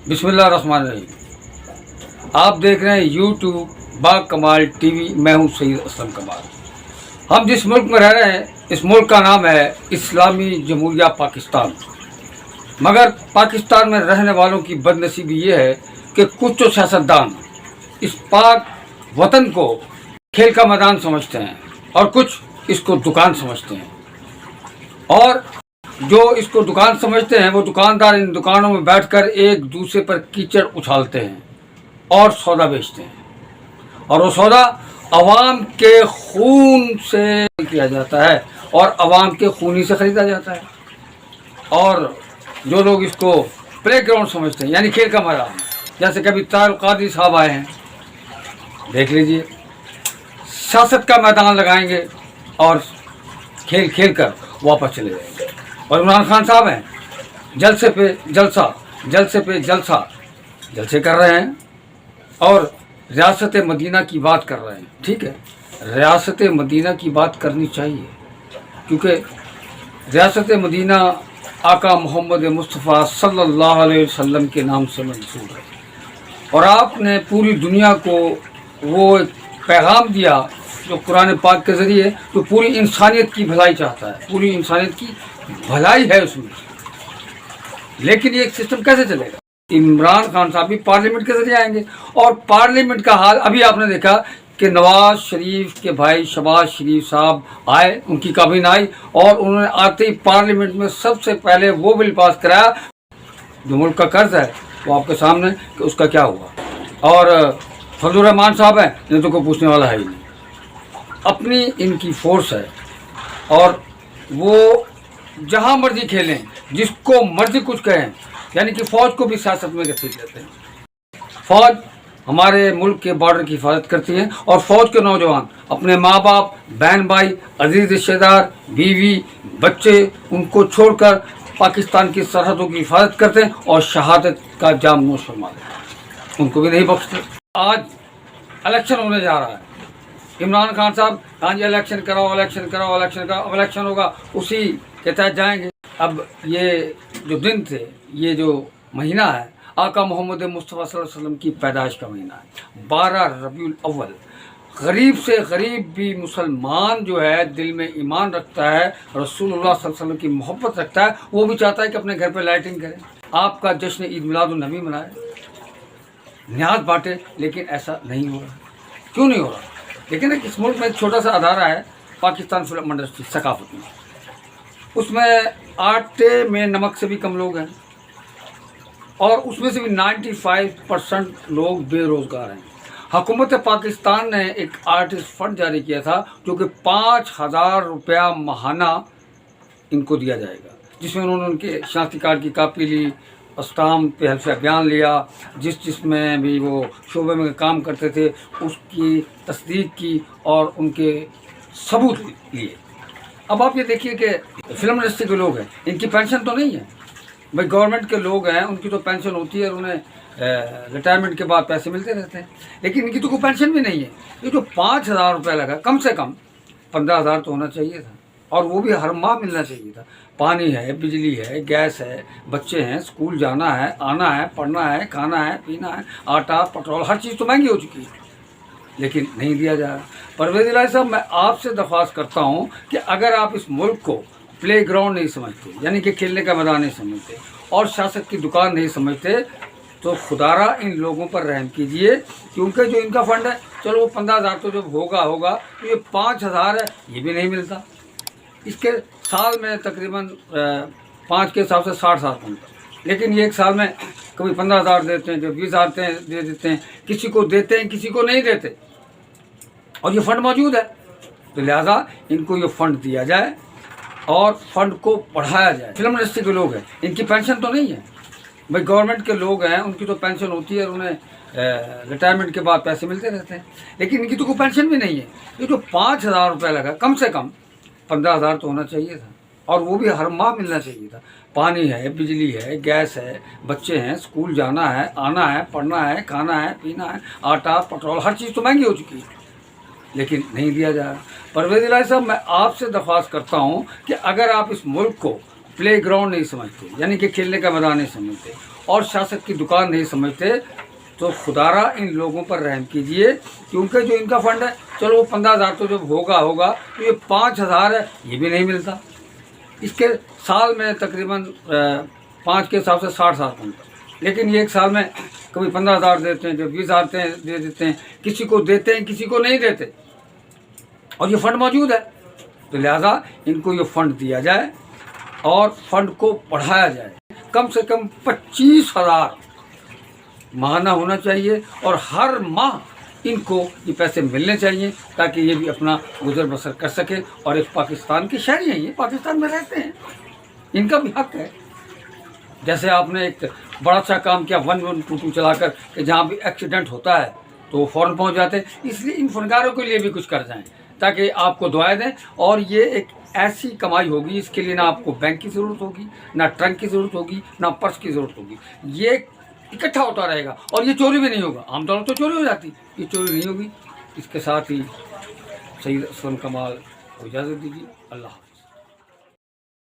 बिस्मिल्लाहिर्रहमानिर्रहीम। आप देख रहे हैं यूट्यूब बाकमाल टीवी। मैं हूं सईद असलम कमाल। हम जिस मुल्क में रह रहे हैं इस मुल्क का नाम है इस्लामी जमहूरिया पाकिस्तान। मगर पाकिस्तान में रहने वालों की बदनसीबी ये है कि कुछ तो सियासतदान इस पाक वतन को खेल का मैदान समझते हैं और कुछ इसको दुकान समझते हैं, और जो इसको दुकान समझते हैं वो दुकानदार इन दुकानों में बैठकर एक दूसरे पर कीचड़ उछालते हैं और सौदा बेचते हैं, और वो सौदा अवाम के खून से किया जाता है और अवाम के खून ही से ख़रीदा जाता है। और जो लोग इसको प्ले ग्राउंड समझते हैं यानी खेल का मैदान, जैसे कभी तारुल कादरी साहब आए हैं, देख लीजिए, सियासत का मैदान लगाएंगे और खेल खेल कर वापस चले जाएंगे। और इमरान खान साहब हैं, जलसे पे जलसा, जलसे पे जलसा, जलसे कर रहे हैं और रियासत मदीना की बात कर रहे हैं। ठीक है, रियासत मदीना की बात करनी चाहिए, क्योंकि रियासत मदीना आका मोहम्मद मुस्तफ़ा सल्लल्लाहु अलैहि वसल्लम के नाम से मंसूब है, और आपने पूरी दुनिया को वो एक पैगाम दिया जो कुरान पाक के ज़रिए तो पूरी इंसानियत की भलाई चाहता है, पूरी इंसानियत की भलाई है उसमें। लेकिन ये सिस्टम कैसे चलेगा? इमरान खान साहब भी पार्लियामेंट के ज़रिए आएंगे, और पार्लियामेंट का हाल अभी आपने देखा कि नवाज शरीफ के भाई शहबाज शरीफ साहब आए, उनकी काबिन आई, और उन्होंने आते ही पार्लियामेंट में सबसे पहले वो बिल पास कराया जो मुल्क का कर्ज है, वो आपके सामने कि उसका क्या हुआ। और फजलुर रहमान साहब हैं, नहीं तो कोई पूछने वाला है ही नहीं। अपनी इनकी फोर्स है और वो जहाँ मर्जी खेलें, जिसको मर्जी कुछ कहें, यानी कि फ़ौज को भी सियासत में घसीट लेते हैं। फ़ौज हमारे मुल्क के बॉर्डर की हिफाजत करती है, और फ़ौज के नौजवान अपने माँ बाप, बहन भाई, अजीज़ रिश्तेदार, बीवी, बच्चे, उनको छोड़कर पाकिस्तान की सरहदों की हिफाजत करते हैं और शहादत का जाम नोश फरमा देते हैं, उनको भी नहीं बख्शते। आज इलेक्शन होने जा रहा है, इमरान खान साहब हाँ जी इलेक्शन कराओ, इलेक्शन कराओ, इलेक्शन कराओ, अब इलेक्शन होगा उसी के तहत जाएंगे। अब ये जो दिन थे, ये जो महीना है, आका मोहम्मद मुस्तफ़ा सल्लल्लाहु अलैहि वसल्लम की पैदाइश का महीना है, 12 रबीउल अव्वल। गरीब से गरीब भी मुसलमान जो है दिल में ईमान रखता है, रसूलुल्लाह सल्लल्लाहु अलैहि वसल्लम की मोहब्बत रखता है, वो भी चाहता है कि अपने घर पर लाइटिंग करें, आपका जश्न ईद मिलादुन नबी मनाए, न्याज बांटे। लेकिन ऐसा नहीं हो रहा। क्यों नहीं हो रहा? लेकिन इस मुल्क में एक छोटा सा अदारा है, पाकिस्तान फिल्म इंडस्ट्री सकाफत में, उसमें आटे में नमक से भी कम लोग हैं, और उसमें से भी 95% लोग बेरोज़गार हैं। हुकूमत पाकिस्तान ने एक आर्टिस्ट फंड जारी किया था जो कि 5000 रुपया माहाना इनको दिया जाएगा, जिसमें उन्होंने उनके शनाख्ती कार्ड की कापी ली, स्टाम्प पे हल्फिया बयान लिया, जिसमें भी वो शोबे में काम करते थे उसकी तस्दीक की और उनके सबूत लिए। अब आप ये देखिए कि फिल्म इंडस्ट्री के लोग हैं, इनकी पेंशन तो नहीं है भाई, गवर्नमेंट के लोग हैं, उनकी तो पेंशन होती है और उन्हें रिटायरमेंट के बाद पैसे मिलते रहते हैं, लेकिन इनकी तो कोई पेंशन भी नहीं है। ये जो 5000 रुपये लगा, कम से कम 15,000 तो होना चाहिए था, और वो भी हर माह मिलना चाहिए था। पानी है, बिजली है, गैस है, बच्चे हैं, स्कूल जाना है, आना है, पढ़ना है, खाना है, पीना है, आटा, पेट्रोल, हर चीज़ तो महंगी हो चुकी है, लेकिन नहीं दिया जा रहा। परवेज़ इलाही साहब, मैं आपसे दरख्वास्त करता हूँ कि अगर आप इस मुल्क को प्ले ग्राउंड नहीं समझते, यानी कि खेलने का मैदान नहीं समझते, और सियासत की दुकान नहीं समझते, तो खुदारा इन लोगों पर रहम कीजिए, क्योंकि जो इनका फंड है, चलो वो 15,000 तो जब होगा, तो ये 5,000 है, ये भी नहीं मिलता। इसके साल में तकरीबन 5 के हिसाब से 60,000 बनता, लेकिन ये एक साल में कभी 15,000 देते हैं, जो 20,000 दे देते हैं, किसी को देते हैं, किसी को नहीं देते, और ये फंड मौजूद है। तो लिहाजा इनको ये फंड दिया जाए और फंड को बढ़ाया जाए। फिल्म इंडस्ट्री के लोग हैं, इनकी पेंशन तो नहीं है भाई, गवर्नमेंट के लोग हैं, उनकी तो पेंशन होती है और उन्हें रिटायरमेंट के बाद पैसे मिलते रहते हैं, लेकिन इनकी तो कोई पेंशन भी नहीं है। ये जो 5000 रुपये लगा, कम से कम 15,000 तो होना चाहिए था, और वो भी हर माह मिलना चाहिए था। पानी है, बिजली है, गैस है, बच्चे हैं, स्कूल जाना है, आना है, पढ़ना है, खाना है, पीना है, आटा, पेट्रोल, हर चीज़ तो महंगी हो चुकी है, लेकिन नहीं दिया जा रहा। परवेज़ इलाही साहब, मैं आपसे दरख्वास्त करता हूँ कि अगर आप इस मुल्क को प्ले ग्राउंड नहीं समझते, यानी कि खेलने का मैदान नहीं समझते, اور سیاست کی دکان نہیں سمجھتے تو خدارا ان لوگوں پر رحم کیجئے، کیونکہ جو ان کا فنڈ ہے چلو وہ 15,000 تو جب ہوگا تو یہ 5,000 ہے، یہ بھی نہیں ملتا۔ اس کے سال میں تقریباً 5 کے حساب سے 60,000 بنتا، لیکن یہ ایک سال میں کبھی 15,000 دیتے ہیں، کبھی 20,000 دے دیتے ہیں، کسی کو دیتے ہیں کسی کو نہیں دیتے، اور یہ فنڈ موجود ہے۔ تو لہٰذا ان کو یہ فنڈ دیا جائے اور فنڈ کو بڑھایا جائے، کم سے کم 25,000 ماہانہ ہونا چاہیے، اور ہر ماہ ان کو یہ پیسے ملنے چاہیے تاکہ یہ بھی اپنا گزر بسر کر سکے، اور ایک پاکستان کے شہری ہیں، یہ پاکستان میں رہتے ہیں، ان کا بھی حق ہے۔ جیسے آپ نے ایک بڑا اچھا کام کیا 1122 چلا کر کہ جہاں بھی ایکسیڈنٹ ہوتا ہے تو وہ فوراً پہنچ جاتے ہیں، اس لیے ان فنکاروں کے لیے بھی کچھ کر جائیں تاکہ آپ کو دعائیں دیں، اور یہ ایک ایسی کمائی ہوگی اس کے لیے نہ آپ کو بینک کی ضرورت ہوگی، نہ ٹرنک کی ضرورت ہوگی، نہ پرس کی ضرورت ہوگی، یہ اکٹھا ہوتا رہے گا، اور یہ چوری بھی نہیں ہوگا۔ عام طور پر تو چوری ہو جاتی، یہ چوری نہیں ہوگی۔ اس کے ساتھ ہی سید اسلم کمال کو اجازت دیجیے، اللہ حافظ۔